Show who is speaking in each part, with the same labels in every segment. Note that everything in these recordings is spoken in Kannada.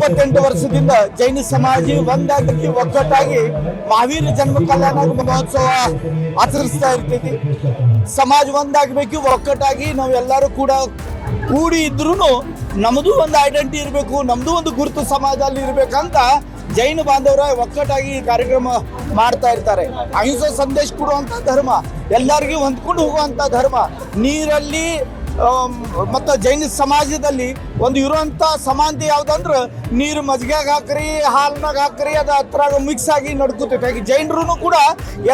Speaker 1: 28 ವರ್ಷದಿಂದ ಜೈನ ಸಮಾಜ ಒಂದಾಗಿ ಒಗ್ಗಟ್ಟಾಗಿ ಮಹಾವೀರ ಜನ್ಮ ಕಲ್ಯಾಣ ಮಹೋತ್ಸವ ಆಚರಿಸ್ತಾ ಇರ್ತೈತಿ. ಸಮಾಜ ಒಂದಾಗಬೇಕು, ಒಗ್ಗಟ್ಟಾಗಿ ನಾವೆಲ್ಲರೂ ಕೂಡ ಕೂಡಿ ಇದ್ರೂ ನಮ್ಮದು ಒಂದು ಐಡೆಂಟಿಟಿ ಇರಬೇಕು, ನಮ್ಮದು ಒಂದು ಗುರುತು ಸಮಾಜದಲ್ಲಿ ಇರಬೇಕಂತ ಜೈನ ಬಾಂಧವರ ಒಗ್ಗಟ್ಟಾಗಿ ಈ ಕಾರ್ಯಕ್ರಮ ಮಾಡ್ತಾ ಇರ್ತಾರೆ. ಅಹಿಂಸೆ ಸಂದೇಶ ಕೊಡುವಂಥ ಧರ್ಮ, ಎಲ್ಲರಿಗೂ ಹೊಂದ್ಕೊಂಡು ಹೋಗುವಂಥ ಧರ್ಮ. ನೀರಲ್ಲಿ ಮತ್ತು ಜೈನ ಸಮಾಜದಲ್ಲಿ ಒಂದು ಇರುವಂಥ ಸಮಾನತೆ ಯಾವುದಂದ್ರೆ ನೀರು ಮಜ್ಜಿಗೆಗೆ ಹಾಕ್ರಿ, ಹಾಲಿನಾಗ ಹಾಕ್ರಿ, ಅದು ಹತ್ರ ಮಿಕ್ಸ್ ಆಗಿ ನಡ್ಕೋತೈತೆ. ಹಾಗೆ ಜೈನರು ಕೂಡ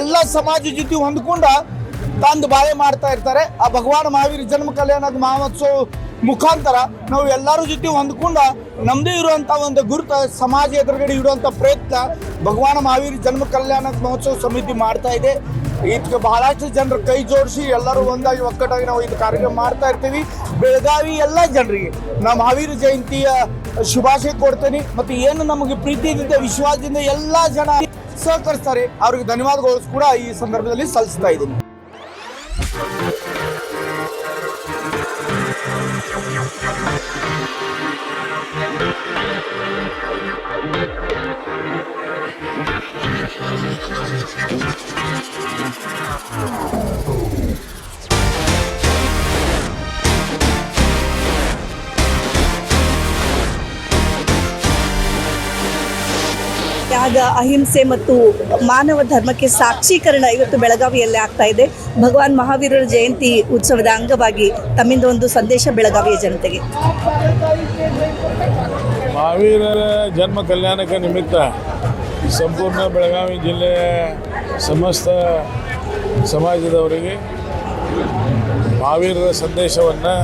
Speaker 1: ಎಲ್ಲ ಸಮಾಜ ಜೊತೆ ಹೊಂದ್ಕೊಂಡ ತಂದು ಬಾಳೆ ಮಾಡ್ತಾ ಇರ್ತಾರೆ. ಆ ಭಗವಾನ್ ಮಹಾವೀರ ಜನ್ಮ ಕಲ್ಯಾಣ ಮಹೋತ್ಸವ ಮುಖಾಂತರ ನಾವು ಎಲ್ಲರ ಜೊತೆ ಹೊಂದ್ಕೊಂಡ ನಮ್ಮದೇ ಇರುವಂಥ ಒಂದು ಗುರುತ ಸಮಾಜ ಎದುರುಗಡೆ ಇಡುವಂಥ ಪ್ರಯತ್ನ ಭಗವಾನ್ ಮಹಾವೀರ ಜನ್ಮ ಕಲ್ಯಾಣ ಮಹೋತ್ಸವ ಸಮಿತಿ ಮಾಡ್ತಾ ಇದೆ. ಇದಕ್ಕೆ ಬಹಳಷ್ಟು ಜನರು ಕೈ ಜೋಡಿಸಿ ಎಲ್ಲರೂ ಒಂದಾಗಿ ಒಕ್ಕಟ್ಟಾಗಿ ನಾವು ಇದು ಕಾರ್ಯಕ್ರಮ ಮಾಡ್ತಾ ಇರ್ತೀವಿ. ಬೆಳಗಾವಿ ಎಲ್ಲ ಜನರಿಗೆ ನಾವು ಮಹಾವೀರ ಜಯಂತಿಯ ಶುಭಾಶಯ ಕೊಡ್ತೇನೆ. ಮತ್ತು ಏನು ನಮಗೆ ಪ್ರೀತಿಯಿಂದ ವಿಶ್ವಾಸದಿಂದ ಎಲ್ಲ ಜನ ಸಹಕರಿಸ್ತಾರೆ, ಅವ್ರಿಗೆ ಧನ್ಯವಾದಗಳು ಕೂಡ ಈ ಸಂದರ್ಭದಲ್ಲಿ ಸಲ್ಲಿಸ್ತಾ ಇದ್ದೀನಿ.
Speaker 2: ತ್ಯಾಗ, ಅಹಿಂಸೆ ಮತ್ತು ಮಾನವ ಧರ್ಮಕ್ಕೆ ಸಾಕ್ಷೀಕರಣ ಇವತ್ತು ಬೆಳಗಾವಿಯಲ್ಲಿ ಆಗ್ತಾ ಇದೆ. ಭಗವಾನ್ ಮಹಾವೀರರ ಜಯಂತಿ ಉತ್ಸವದ ಅಂಗವಾಗಿ ತಮ್ಮಿಂದ ಒಂದು ಸಂದೇಶ ಬೆಳಗಾವಿಯ ಜನತೆಗೆ.
Speaker 3: ಮಹಾವೀರರ ಜನ್ಮ ಕಲ್ಯಾಣಕ್ಕೆ ನಿಮಿತ್ತ ಸಂಪೂರ್ಣ ಬೆಳಗಾವಿ ಜಿಲ್ಲೆಯ ಸಮಸ್ತ ಸಮಾಜದವರಿಗೆ ಮಹಾವೀರರ ಸಂದೇಶವನ್ನು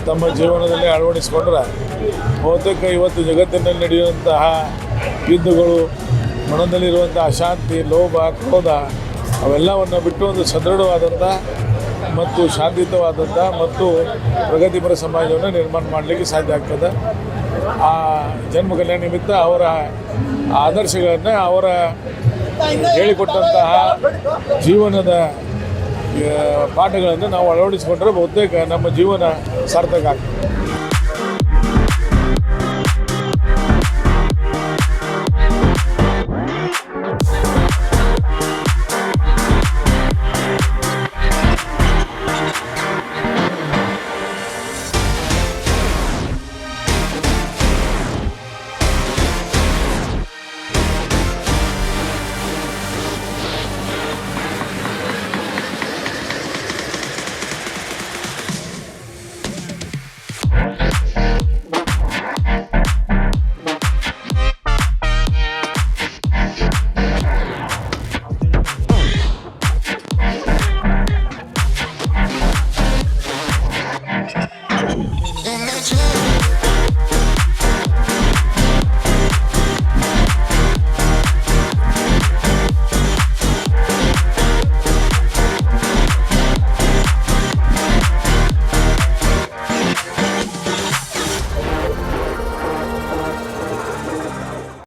Speaker 3: ತಮ್ಮ ಜೀವನದಲ್ಲಿ ಅಳವಡಿಸಿಕೊಂಡ್ರೆ ಬಹುತೇಕ ಇವತ್ತು ಜಗತ್ತಿನಲ್ಲಿ ನಡೆಯುವಂತಹ ಯುದ್ಧಗಳು, ಮನದಲ್ಲಿರುವಂಥ ಅಶಾಂತಿ, ಲೋಭ, ಕ್ರೋಧ ಅವೆಲ್ಲವನ್ನು ಬಿಟ್ಟು ಒಂದು ಸದೃಢವಾದಂಥ ಮತ್ತು ಶಾಂತಿಯುತವಾದಂಥ ಮತ್ತು ಪ್ರಗತಿಪರ ಸಮಾಜವನ್ನು ನಿರ್ಮಾಣ ಮಾಡಲಿಕ್ಕೆ ಸಾಧ್ಯ ಆಗ್ತದೆ. ಆ ಜನ್ಮ ಕಲ್ಯಾಣ ನಿಮಿತ್ತ ಅವರ ಆದರ್ಶಗಳನ್ನು, ಅವರ ಹೇಳಿಕೊಟ್ಟಂತಹ ಜೀವನದ ಪಾಠಗಳನ್ನು ನಾವು ಅಳವಡಿಸಿಕೊಂಡ್ರೆ ಬಹುತೇಕ ನಮ್ಮ ಜೀವನ ಸಾರ್ಥಕ ಆಗ್ತದೆ.